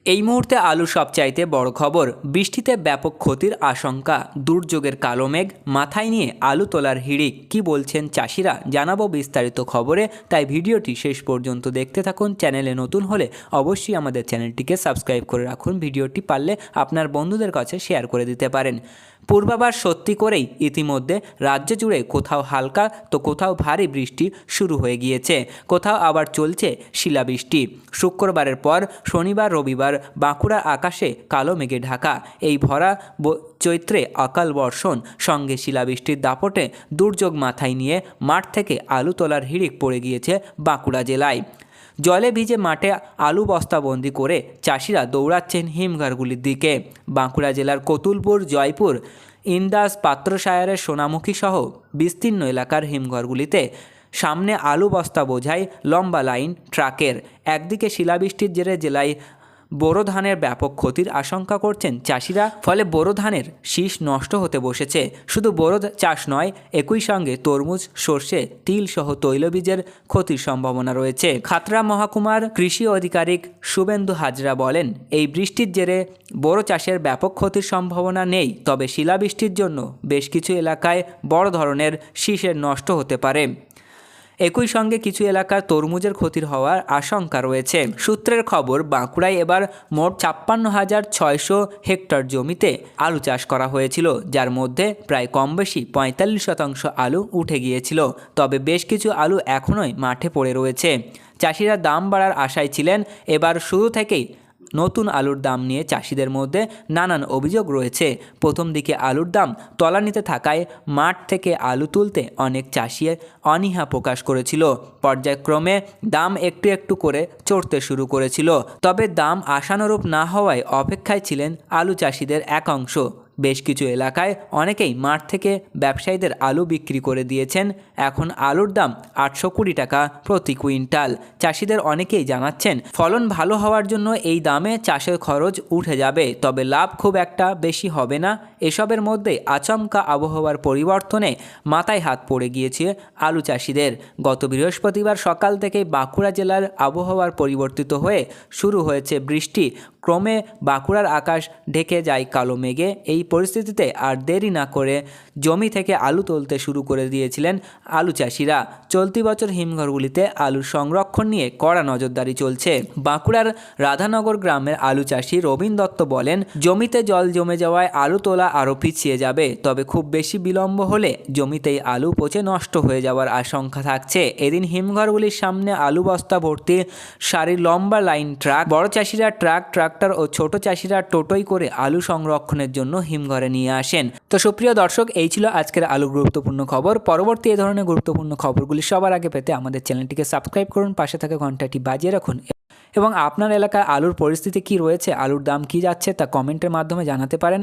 এই মুহূর্তে আলু সবচাইতে বড় খবর, বৃষ্টিতে ব্যাপক ক্ষতির আশঙ্কা, দুর্যোগের কালো মেঘ মাথায় নিয়ে আলু তোলার হিড়িক। কি বলছেন চাষিরা, জানাবো বিস্তারিত খবরে, তাই ভিডিওটি শেষ পর্যন্ত দেখতে থাকুন। চ্যানেলে নতুন হলে অবশ্যই আমাদের চ্যানেলটিকে সাবস্ক্রাইব করে রাখুন। ভিডিওটি পারলে আপনার বন্ধুদের কাছে শেয়ার করে দিতে পারেন। পূর্বাভাস সত্যি করেই ইতিমধ্যে রাজ্য জুড়ে কোথাও হালকা তো কোথাও ভারী বৃষ্টি শুরু হয়ে গিয়েছে, কোথাও আবার চলছে শিলাবৃষ্টি। শুক্রবারের পর শনিবার রবিবার বাঁকুড়ার আকাশে কালো মেঘে ঢাকা। এই ভরা চৈত্রে অকাল বর্ষণ সঙ্গে শিলাবৃষ্টির দাপটে দুর্যোগ মাথায় নিয়ে মাঠ থেকে আলু তোলার হিড়িক পড়ে গিয়েছে বাঁকুড়া জেলায়। জলে ভিজে মাঠে আলু বস্তাবন্দি করে চাষিরা দৌড়াচ্ছেন হিমঘরগুলির দিকে। বাঁকুড়া জেলার কতুলপুর, জয়পুর, ইন্দাস, পাত্রসায়রের সোনামুখী সহ বিস্তীর্ণ এলাকার হিমঘরগুলিতে সামনে আলু বস্তা বোঝাই লম্বা লাইন ট্রাকের। একদিকে শিলাবৃষ্টির জেরে জেলায় বোরো ধানের ব্যাপক ক্ষতির আশঙ্কা করছেন চাষিরা, ফলে বোরো ধানের শীষ নষ্ট হতে বসেছে। শুধু বোরো চাষ নয়, একই সঙ্গে তরমুজ, সর্ষে, তিল সহ তৈলবীজের ক্ষতির সম্ভাবনা রয়েছে। খাতড়া মহকুমার কৃষি আধিকারিক শুভেন্দু হাজরা বলেন, এই বৃষ্টির জেরে বোরো চাষের ব্যাপক ক্ষতির সম্ভাবনা নেই, তবে শিলাবৃষ্টির জন্য বেশ কিছু এলাকায় বড় ধরনের শীষের নষ্ট হতে পারে। একই সঙ্গে কিছু এলাকার তরমুজের ক্ষতির হওয়ার আশঙ্কা রয়েছে। সূত্রের খবর, বাঁকুড়ায় এবার মোট 56,600 হেক্টর জমিতে আলু চাষ করা হয়েছিল, যার মধ্যে প্রায় কম বেশি 45% আলু উঠে গিয়েছিল। তবে বেশ কিছু আলু এখনোই মাঠে পড়ে রয়েছে। চাষিরা দাম বাড়ার আশায় ছিলেন। এবার শুরু থেকেই নতুন আলুর দাম নিয়ে চাষিদের মধ্যে নানান অভিযোগ রয়েছে। প্রথম দিকে আলুর দাম তলানিতে থাকায় মাঠ থেকে আলু তুলতে অনেক চাষি অনীহা প্রকাশ করেছিল। পর্যায়ক্রমে দাম একটু একটু করে চড়তে শুরু করেছিল। তবে দাম আশানুরূপ না হওয়ায় অপেক্ষায় ছিলেন আলু চাষিদের এক অংশ। বেশ কিছু এলাকায় অনেকেই মাঠ থেকে ব্যবসায়ীদের আলু বিক্রি করে দিয়েছেন। এখন আলুর দাম 820 টাকা প্রতি কুইন্টাল। চাষিদের অনেকেই জানাচ্ছেন, ফলন ভালো হওয়ার জন্য এই দামে চাষের খরচ উঠে যাবে, তবে লাভ খুব একটা বেশি হবে না। এসবের মধ্যে আচমকা আবহাওয়ার পরিবর্তনে মাথায় হাত পড়ে গিয়েছে আলু চাষিদের। গত বৃহস্পতিবার সকাল থেকে বাঁকুড়া জেলার আবহাওয়ার পরিবর্তিত হয়ে শুরু হয়েছে বৃষ্টি। ক্রমে বাঁকুড়ার আকাশ ঢেকে যায় কালো মেঘে। এই পরিস্থিতিতে আর দেরি না করে জমি থেকে আলু তুলতে শুরু করে দিয়েছিলেন আলু চাষিরা। চলতি বছর হিমঘরগুলিতে আলুর সংরক্ষণ নিয়ে কড়া নজরদারি চলছে। বাঁকুড়ার রাধানগর গ্রামের আলু চাষি রবীন দত্ত বলেন, জমিতে জল জমে যাওয়ায় আলু তোলা আরও পিছিয়ে যাবে, তবে খুব বেশি বিলম্ব হলে জমিতেই আলু পচে নষ্ট হয়ে যাওয়ার আশঙ্কা থাকছে। এদিন হিমঘরগুলির সামনে আলু বস্তা ভর্তি সারির লম্বা লাইন ট্রাক। বড় চাষিরা ট্রাক, ট্রাক্টর ও ছোট চাষিরা টোটোই করে আলু সংরক্ষণের জন্য হিমঘরে নিয়ে আসেন। তো সুপ্রিয় দর্শক, এই ছিল আজকের আলু গুরুত্বপূর্ণ খবর। পরবর্তী এই ধরনের গুরুত্বপূর্ণ খবরগুলি সবার আগে পেতে আমাদের চ্যানেলটিকে সাবস্ক্রাইব করুন, পাশে থাকা ঘন্টাটি বাজিয়ে রাখুন এবং আপনার এলাকায় আলুর পরিস্থিতি কী রয়েছে, আলুর দাম কী যাচ্ছে তা কমেন্টের মাধ্যমে জানাতে পারেন।